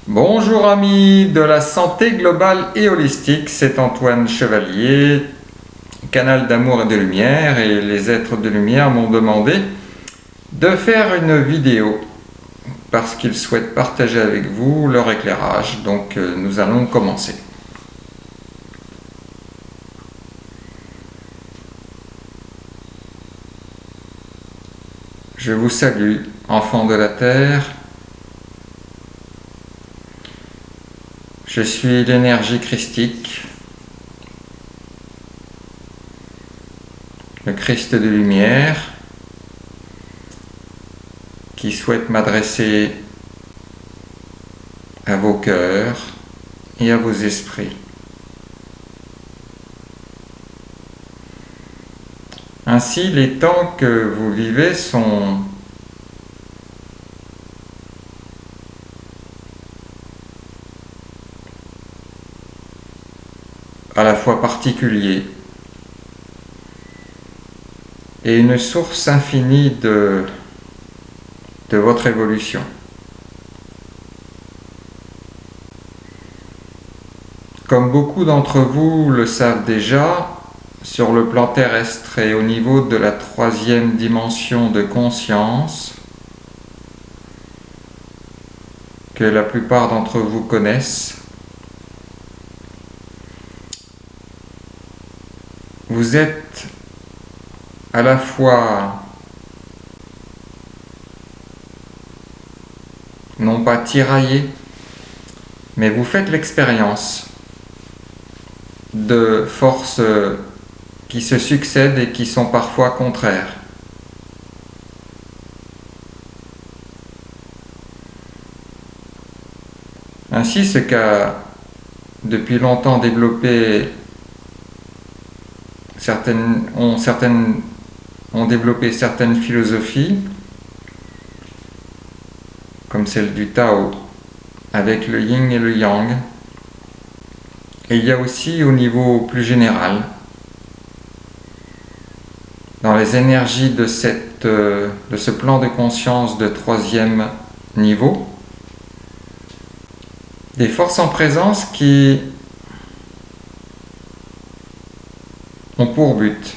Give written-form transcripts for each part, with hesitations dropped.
Bonjour amis de la santé globale et holistique, c'est Antoine Chevalier, canal d'amour et de lumière, et les êtres de lumière m'ont demandé de faire une vidéo parce qu'ils souhaitent partager avec vous leur éclairage, donc nous allons commencer. Je vous salue, enfants de la Terre. Je suis l'énergie christique, le Christ de lumière, qui souhaite m'adresser à vos cœurs et à vos esprits. Ainsi, les temps que vous vivez sont à la fois particuliers et une source infinie de votre évolution. Comme beaucoup d'entre vous le savent déjà, sur le plan terrestre et au niveau de la troisième dimension de conscience, que la plupart d'entre vous connaissent, vous êtes à la fois non pas tiraillés, mais vous faites l'expérience de forces qui se succèdent et qui sont parfois contraires. Ainsi, ce qu'a depuis longtemps développé ont développé certaines philosophies, comme celle du Tao, avec le yin et le yang. Et il y a aussi au niveau plus général, dans les énergies de ce plan de conscience de troisième niveau, des forces en présence qui ont pour but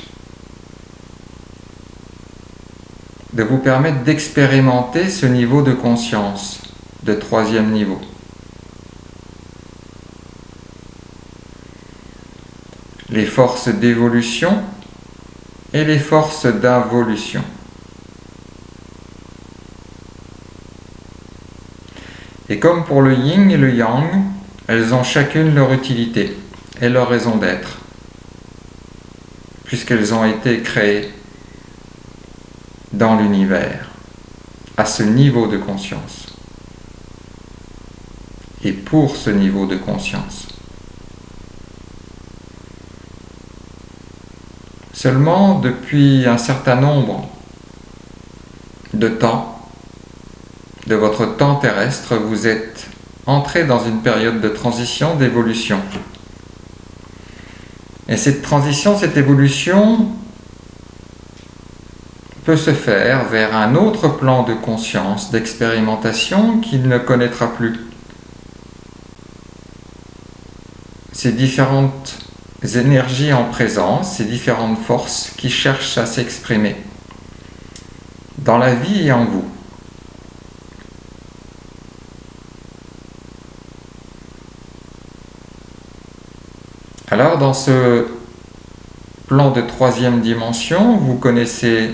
de vous permettre d'expérimenter ce niveau de conscience de troisième niveau. Les forces d'évolution et les forces d'involution. Et comme pour le yin et le yang, elles ont chacune leur utilité et leur raison d'être, puisqu'elles ont été créées dans l'univers, à ce niveau de conscience, et pour ce niveau de conscience. Seulement, depuis un certain nombre de temps, de votre temps terrestre, vous êtes entré dans une période de transition, d'évolution. Et cette transition, cette évolution peut se faire vers un autre plan de conscience, d'expérimentation qu'il ne connaîtra plus. Ces différentes énergies en présence, ces différentes forces qui cherchent à s'exprimer dans la vie et en vous. Alors, dans ce plan de troisième dimension, vous connaissez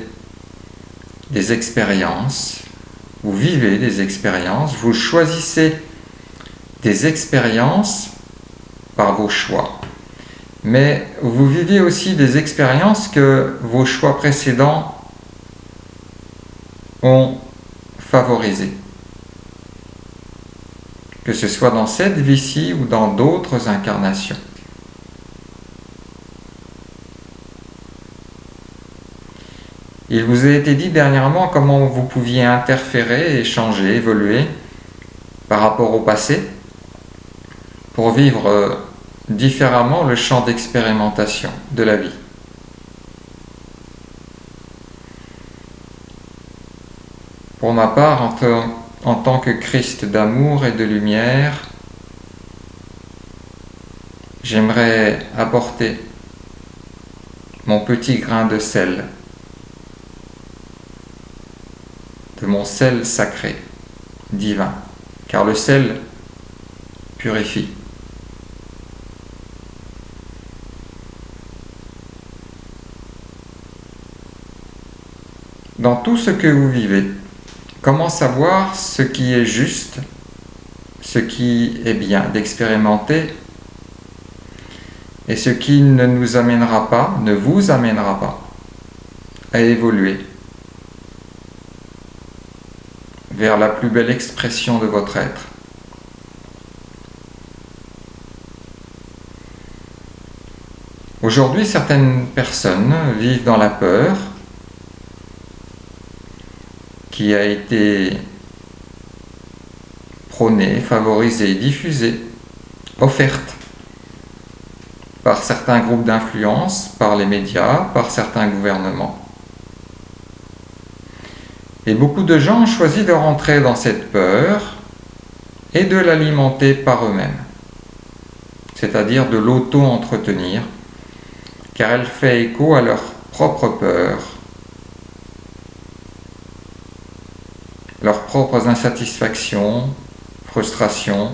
des expériences, vous vivez des expériences, vous choisissez des expériences par vos choix. Mais vous vivez aussi des expériences que vos choix précédents ont favorisées. Que ce soit dans cette vie-ci ou dans d'autres incarnations. Il vous a été dit dernièrement comment vous pouviez interférer, échanger, évoluer par rapport au passé pour vivre différemment le champ d'expérimentation de la vie. Pour ma part, en tant que Christ d'amour et de lumière, j'aimerais apporter mon petit grain de sel, de mon sel sacré, divin, car le sel purifie. Dans tout ce que vous vivez, comment savoir ce qui est juste, ce qui est bien d'expérimenter et ce qui ne nous amènera pas, ne vous amènera pas à évoluer vers la plus belle expression de votre être. Aujourd'hui, certaines personnes vivent dans la peur qui a été prônée, favorisée, diffusée, offerte par certains groupes d'influence, par les médias, par certains gouvernements. Et beaucoup de gens ont choisi de rentrer dans cette peur et de l'alimenter par eux-mêmes, c'est-à-dire de l'auto-entretenir, car elle fait écho à leur propre peur, leurs propres insatisfactions, frustrations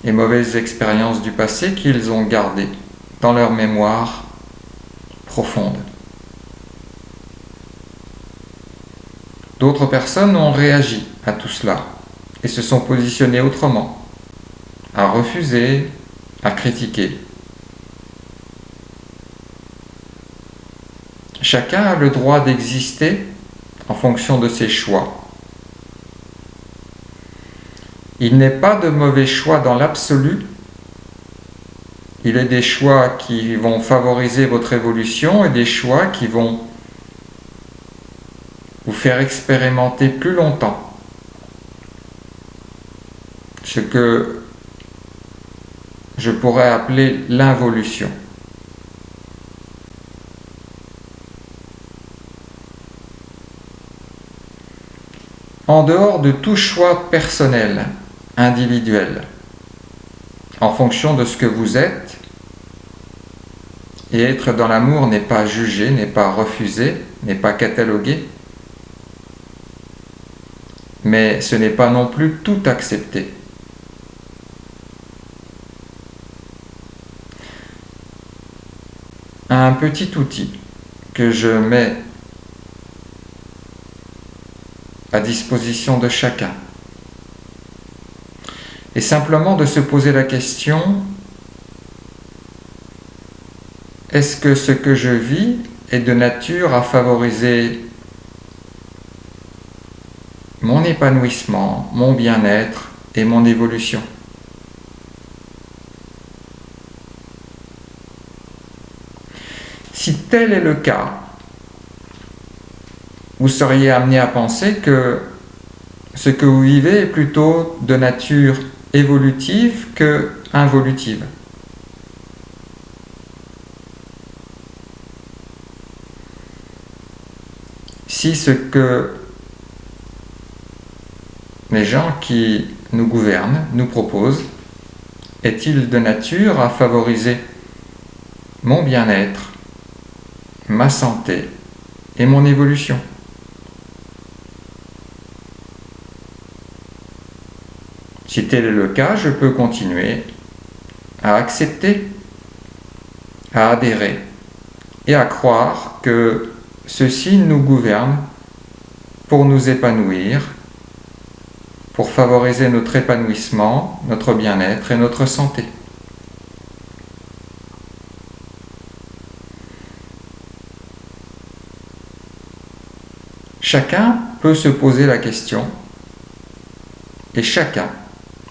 et mauvaises expériences du passé qu'ils ont gardées dans leur mémoire profonde. D'autres personnes ont réagi à tout cela et se sont positionnées autrement, à refuser, à critiquer. Chacun a le droit d'exister en fonction de ses choix. Il n'est pas de mauvais choix dans l'absolu. Il est des choix qui vont favoriser votre évolution et des choix qui vont vous faire expérimenter plus longtemps ce que je pourrais appeler l'involution. En dehors de tout choix personnel, individuel, en fonction de ce que vous êtes, et être dans l'amour n'est pas jugé, n'est pas refusé, n'est pas catalogué, mais ce n'est pas non plus tout accepté. Un petit outil que je mets à disposition de chacun et simplement de se poser la question: est-ce que ce que je vis est de nature à favoriser mon épanouissement, mon bien-être et mon évolution? Si tel est le cas, vous seriez amené à penser que ce que vous vivez est plutôt de nature évolutive que involutive. Si ce que les gens qui nous gouvernent nous proposent est-il de nature à favoriser mon bien-être, ma santé et mon évolution? Si tel est le cas, je peux continuer à accepter, à adhérer et à croire que ceci nous gouverne pour nous épanouir, pour favoriser notre épanouissement, notre bien-être et notre santé. Chacun peut se poser la question, et chacun,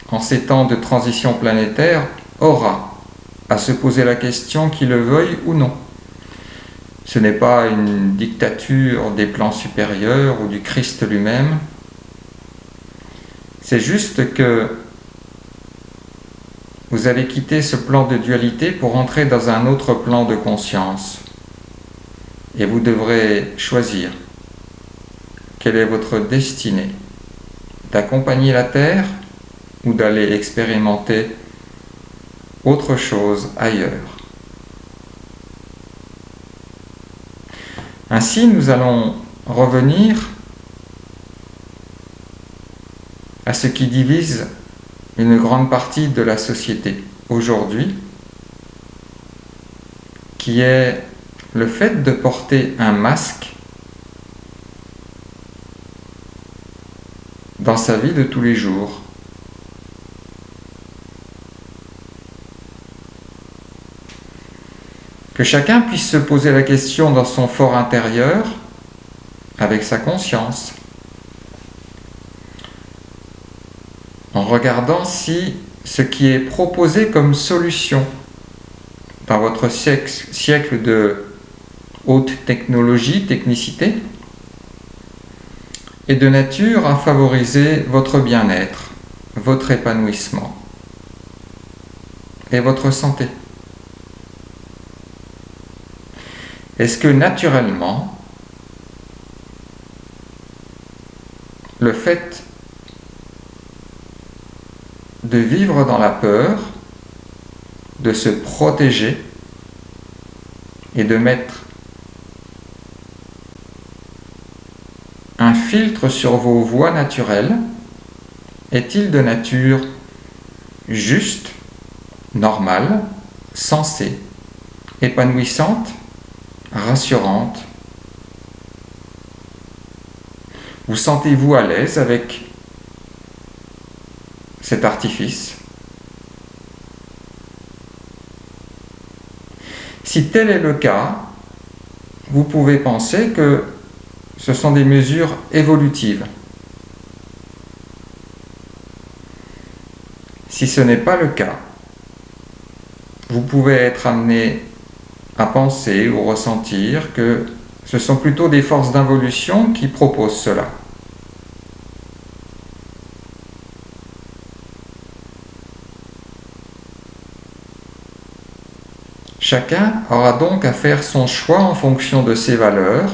en ces temps de transition planétaire, aura à se poser la question, qu'il le veuille ou non. Ce n'est pas une dictature des plans supérieurs ou du Christ lui-même. C'est juste que vous allez quitter ce plan de dualité pour entrer dans un autre plan de conscience. Et vous devrez choisir quelle est votre destinée d'accompagner la Terre ou d'aller expérimenter autre chose ailleurs. Ainsi, nous allons revenir à ce qui divise une grande partie de la société aujourd'hui, qui est le fait de porter un masque dans sa vie de tous les jours. Que chacun puisse se poser la question dans son fort intérieur, avec sa conscience, en regardant si ce qui est proposé comme solution dans votre siècle de haute technologie, technicité, est de nature à favoriser votre bien-être, votre épanouissement et votre santé. Est-ce que naturellement, le fait de vivre dans la peur, de se protéger et de mettre un filtre sur vos voies naturelles, est-il de nature juste, normale, sensée, épanouissante, rassurante? Vous sentez-vous à l'aise avec cet artifice? Si tel est le cas, vous pouvez penser que ce sont des mesures évolutives. Si ce n'est pas le cas, vous pouvez être amené à penser ou ressentir que ce sont plutôt des forces d'involution qui proposent cela. Chacun aura donc à faire son choix en fonction de ses valeurs,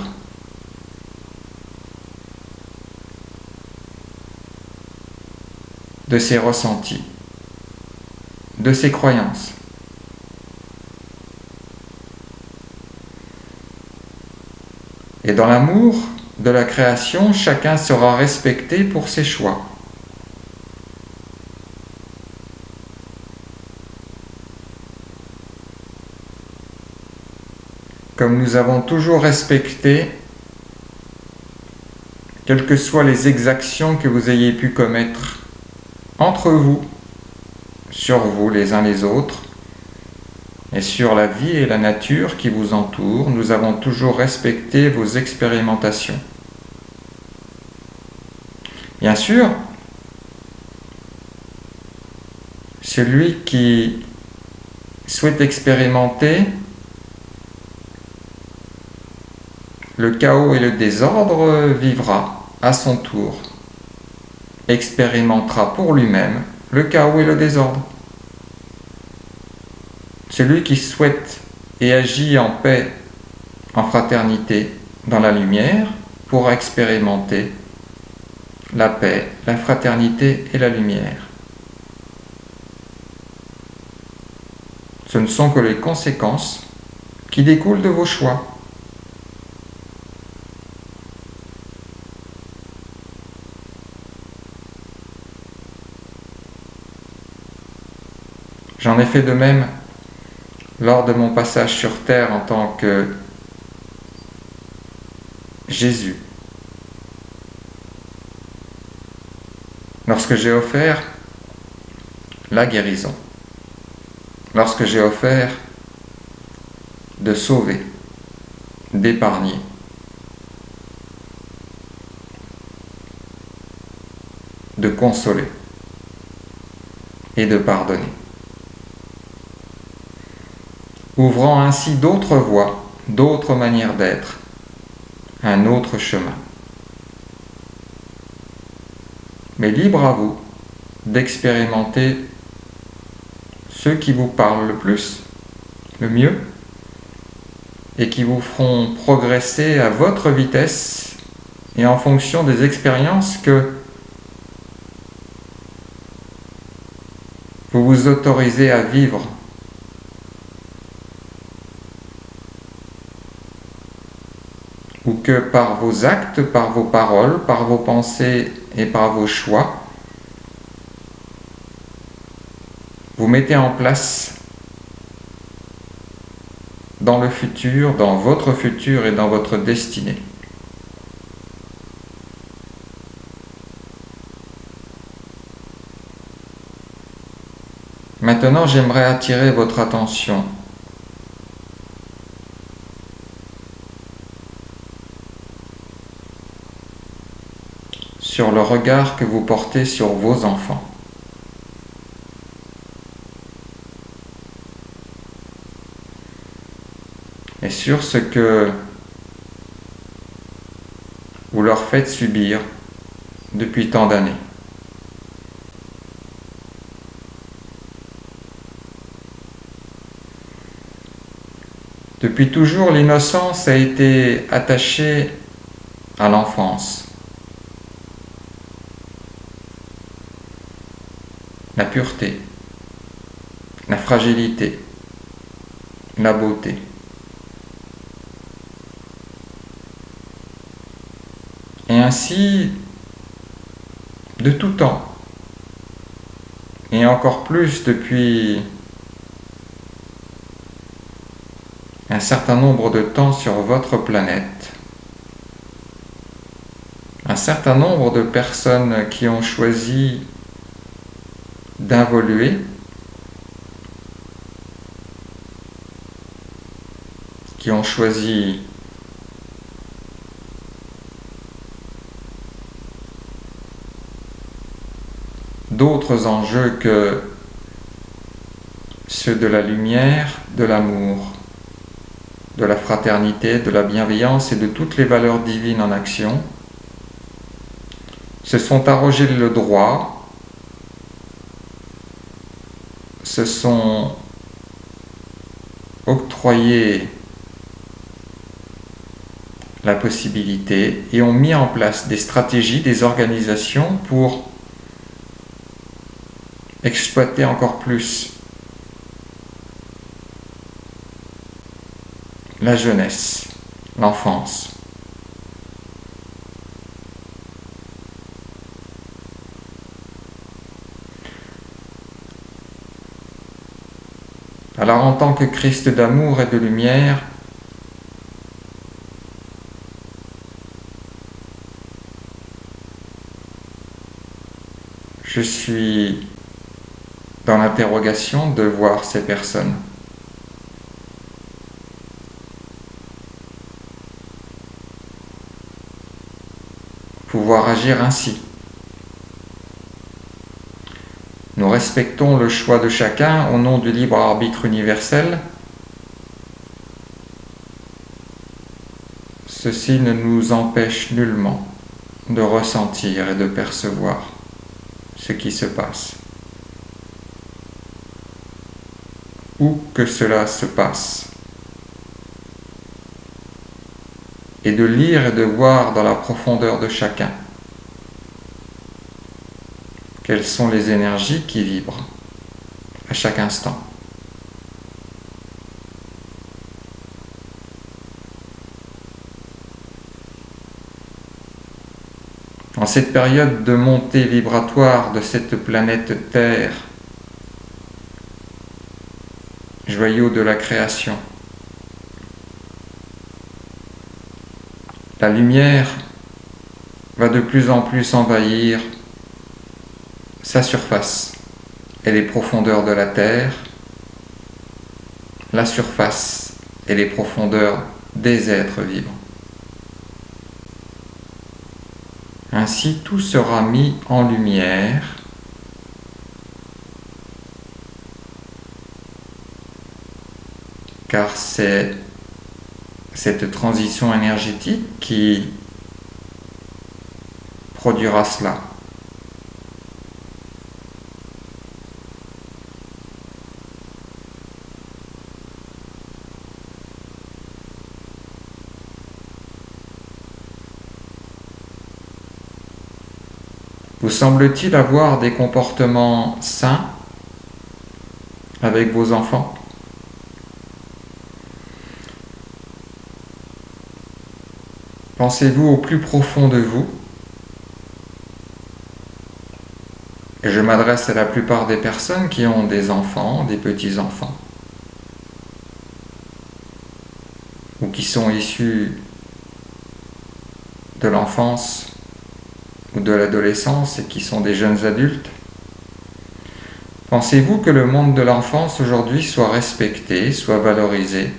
de ses ressentis, de ses croyances. Et dans l'amour de la création, chacun sera respecté pour ses choix. Comme nous avons toujours respecté, quelles que soient les exactions que vous ayez pu commettre entre vous, sur vous les uns les autres, et sur la vie et la nature qui vous entourent, nous avons toujours respecté vos expérimentations. Bien sûr, celui qui souhaite expérimenter le chaos et le désordre vivra à son tour, expérimentera pour lui-même le chaos et le désordre. Celui qui souhaite et agit en paix, en fraternité, dans la lumière, pourra expérimenter la paix, la fraternité et la lumière. Ce ne sont que les conséquences qui découlent de vos choix. J'en ai fait de même lors de mon passage sur terre en tant que Jésus. Lorsque j'ai offert la guérison, lorsque j'ai offert de sauver, d'épargner, de consoler et de pardonner, ouvrant ainsi d'autres voies, d'autres manières d'être, un autre chemin. Mais libre à vous d'expérimenter ceux qui vous parlent le plus, le mieux, et qui vous feront progresser à votre vitesse et en fonction des expériences que vous vous autorisez à vivre. Ou que par vos actes, par vos paroles, par vos pensées et par vos choix, vous mettez en place dans le futur, dans votre futur et dans votre destinée. Maintenant, j'aimerais attirer votre attention sur le regard que vous portez sur vos enfants. Et sur ce que vous leur faites subir depuis tant d'années. Depuis toujours, l'innocence a été attachée à l'enfance. La pureté, la fragilité, la beauté. Et ainsi, de tout temps, et encore plus depuis un certain nombre de temps sur votre planète, un certain nombre de personnes qui ont choisi d'involuer, qui ont choisi d'autres enjeux que ceux de la lumière, de l'amour, de la fraternité, de la bienveillance et de toutes les valeurs divines en action, se sont arrogés le droit, se sont octroyés la possibilité et ont mis en place des stratégies, des organisations pour exploiter encore plus la jeunesse, l'enfance. Alors en tant que Christ d'amour et de lumière, je suis dans l'interrogation de voir ces personnes. Pouvoir agir ainsi. Nous respectons le choix de chacun au nom du libre arbitre universel. Ceci ne nous empêche nullement de ressentir et de percevoir ce qui se passe. Où que cela se passe. Et de lire et de voir dans la profondeur de chacun quelles sont les énergies qui vibrent à chaque instant. En cette période de montée vibratoire de cette planète Terre, joyau de la création, la lumière va de plus en plus envahir sa surface et les profondeurs de la Terre, la surface et les profondeurs des êtres vivants. Ainsi, tout sera mis en lumière car c'est cette transition énergétique qui produira cela. Vous semble-t-il avoir des comportements sains, avec vos enfants? Pensez-vous au plus profond de vous? Et je m'adresse à la plupart des personnes qui ont des enfants, des petits-enfants, ou qui sont issus de l'enfance ou de l'adolescence et qui sont des jeunes adultes. Pensez-vous que le monde de l'enfance aujourd'hui soit respecté, soit valorisé,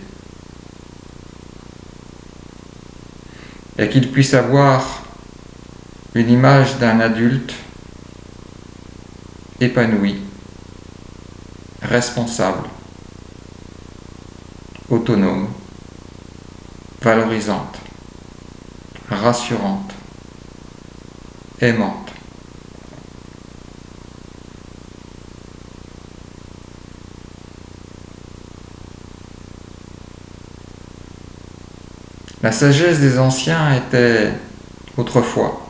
et qu'il puisse avoir une image d'un adulte épanoui, responsable, autonome, valorisante, rassurante, aimante? La sagesse des anciens était autrefois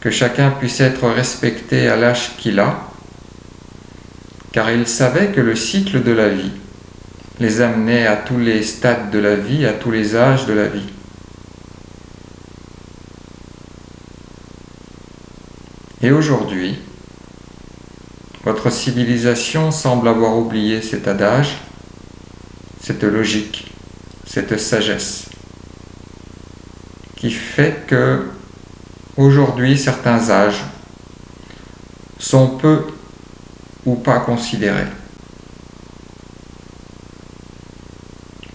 que chacun puisse être respecté à l'âge qu'il a, car ils savaient que le cycle de la vie les amenait à tous les stades de la vie, à tous les âges de la vie. Et aujourd'hui, votre civilisation semble avoir oublié cet adage, cette logique, cette sagesse, qui fait que aujourd'hui certains âges sont peu ou pas considérés.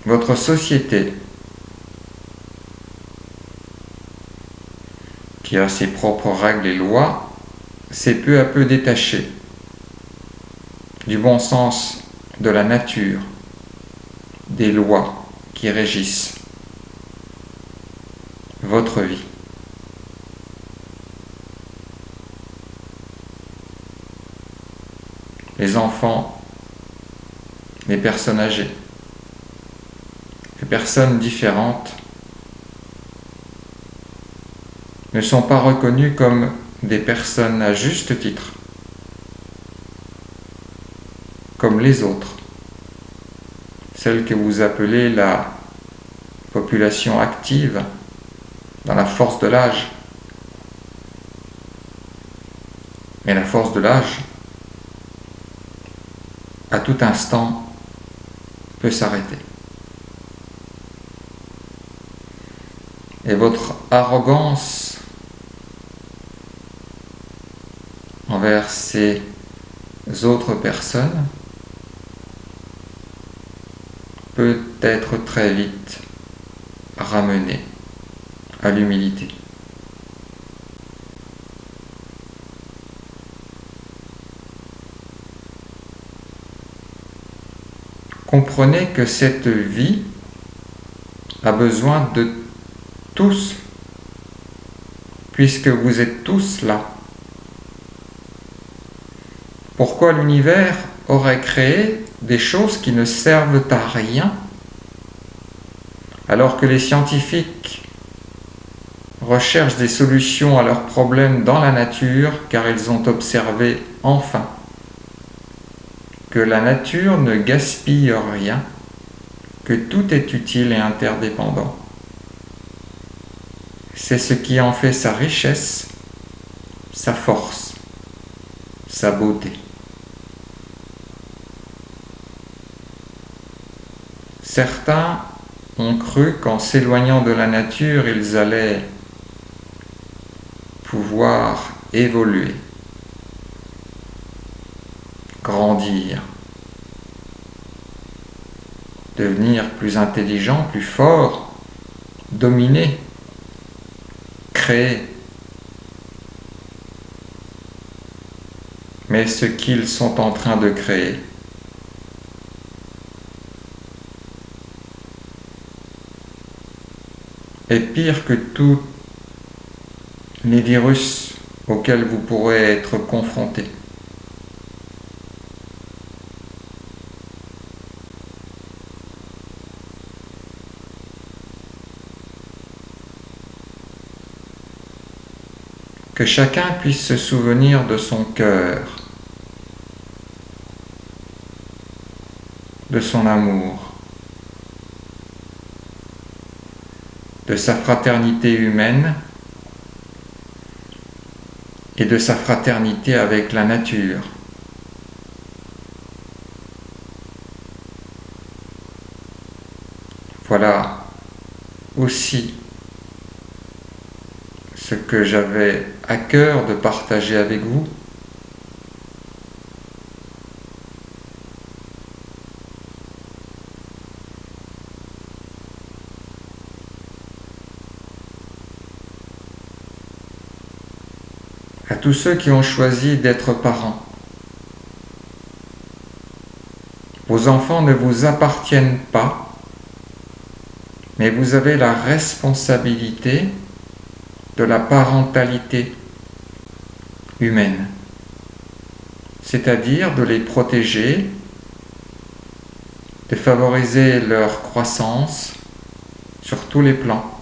Votre société, qui a ses propres règles et lois, s'est peu à peu détachée du bon sens de la nature, des lois qui régissent votre vie. Les enfants, les personnes âgées, les personnes différentes ne sont pas reconnues comme des personnes à juste titre, comme les autres, celles que vous appelez la population active dans la force de l'âge. Mais la force de l'âge, à tout instant, peut s'arrêter. Et votre arrogance envers ces autres personnes peut être très vite ramenée à l'humilité. Comprenez que cette vie a besoin de tous, puisque vous êtes tous là. Pourquoi l'univers aurait créé des choses qui ne servent à rien, alors que les scientifiques recherchent des solutions à leurs problèmes dans la nature, car ils ont observé enfin que la nature ne gaspille rien, que tout est utile et interdépendant. C'est ce qui en fait sa richesse, sa force, sa beauté. Certains ont cru qu'en s'éloignant de la nature, ils allaient pouvoir évoluer, grandir, devenir plus intelligent, plus fort, dominer, créer. Mais ce qu'ils sont en train de créer est pire que tous les virus auxquels vous pourrez être confrontés. Que chacun puisse se souvenir de son cœur, de son amour, de sa fraternité humaine et de sa fraternité avec la nature. Voilà aussi ce que j'avais à cœur de partager avec vous. À tous ceux qui ont choisi d'être parents, vos enfants ne vous appartiennent pas, mais vous avez la responsabilité de la parentalité humaine, c'est-à-dire de les protéger, de favoriser leur croissance sur tous les plans,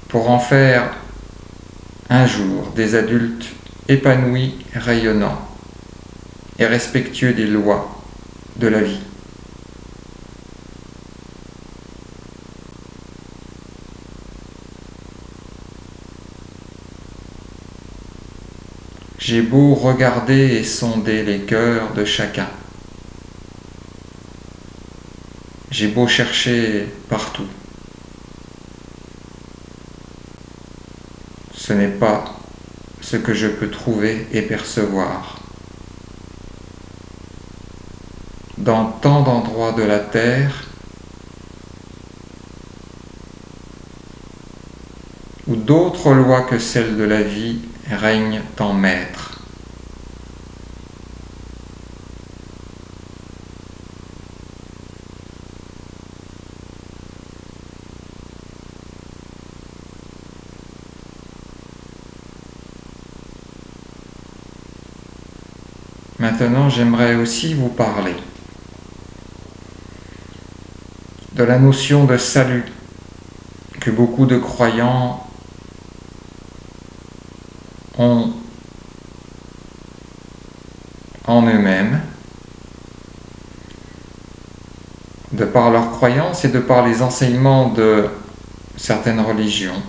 pour en faire un jour des adultes épanouis, rayonnants et respectueux des lois de la vie. J'ai beau regarder et sonder les cœurs de chacun. J'ai beau chercher partout. Ce n'est pas ce que je peux trouver et percevoir. Dans tant d'endroits de la terre où d'autres lois que celles de la vie règne en maître. Maintenant, j'aimerais aussi vous parler de la notion de salut que beaucoup de croyants ont en eux-mêmes, de par leurs croyances et de par les enseignements de certaines religions,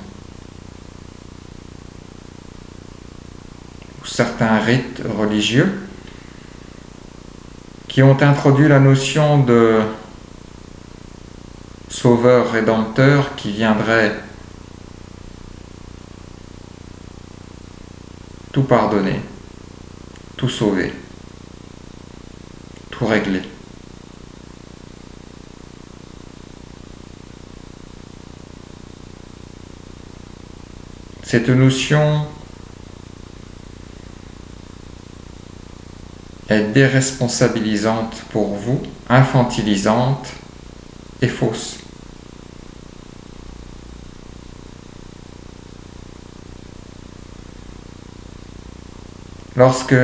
ou certains rites religieux, qui ont introduit la notion de sauveur rédempteur qui viendrait tout pardonner, tout sauver, tout régler. Cette notion est déresponsabilisante pour vous, infantilisante et fausse. Lorsque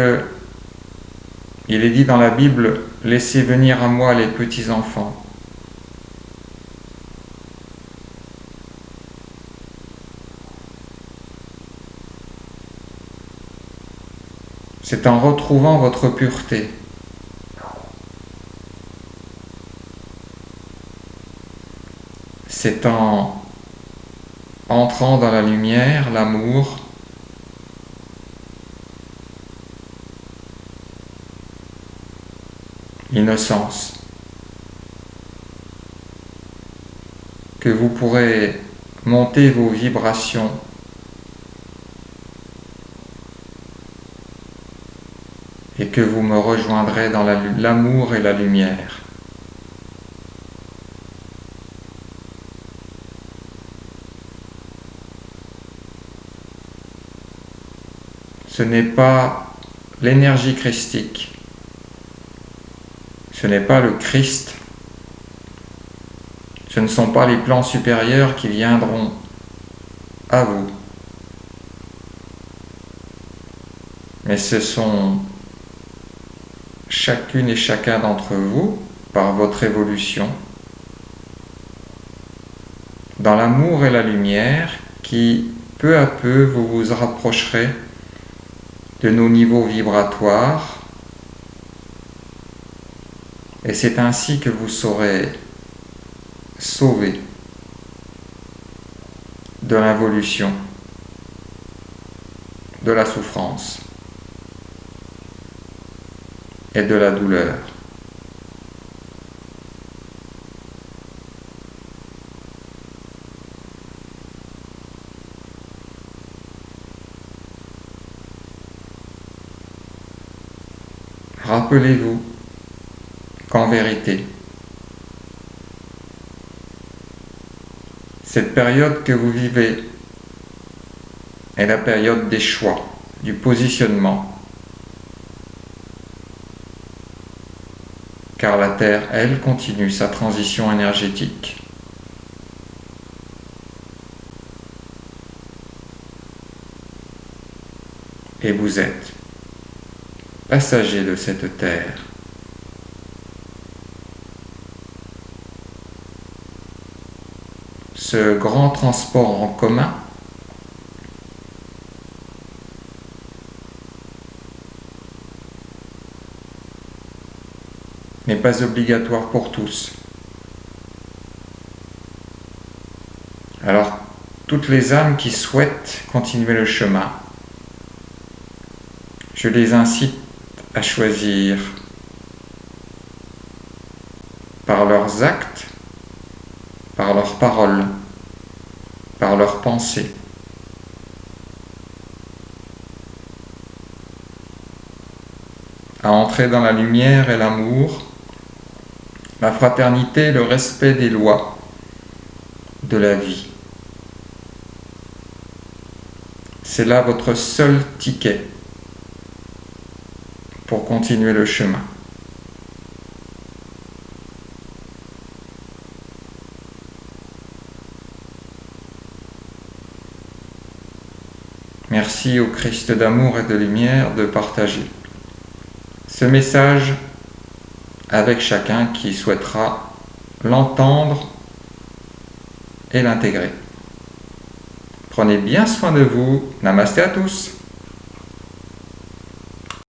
il est dit dans la Bible « Laissez venir à moi les petits enfants », c'est en retrouvant votre pureté. C'est en entrant dans la lumière, l'amour, l'innocence, que vous pourrez monter vos vibrations et que vous me rejoindrez dans l'amour et la lumière. Ce n'est pas l'énergie christique, ce n'est pas le Christ, ce ne sont pas les plans supérieurs qui viendront à vous, mais ce sont chacune et chacun d'entre vous, par votre évolution, dans l'amour et la lumière, qui peu à peu vous vous rapprocherez de nos niveaux vibratoires Et c'est ainsi que vous serez sauvé de l'involution, de la souffrance et de la douleur. Rappelez-vous qu'en vérité, cette période que vous vivez est la période des choix, du positionnement, car la Terre, elle, continue sa transition énergétique. Et vous êtes passager de cette terre. Ce grand transport en commun n'est pas obligatoire pour tous. Alors, toutes les âmes qui souhaitent continuer le chemin, je les incite à choisir par leurs actes, par leurs paroles, par leurs pensées, à entrer dans la lumière et l'amour, la fraternité et le respect des lois de la vie. C'est là votre seul ticket pour continuer le chemin. Merci au Christ d'amour et de lumière de partager ce message avec chacun qui souhaitera l'entendre et l'intégrer. Prenez bien soin de vous. Namasté à tous.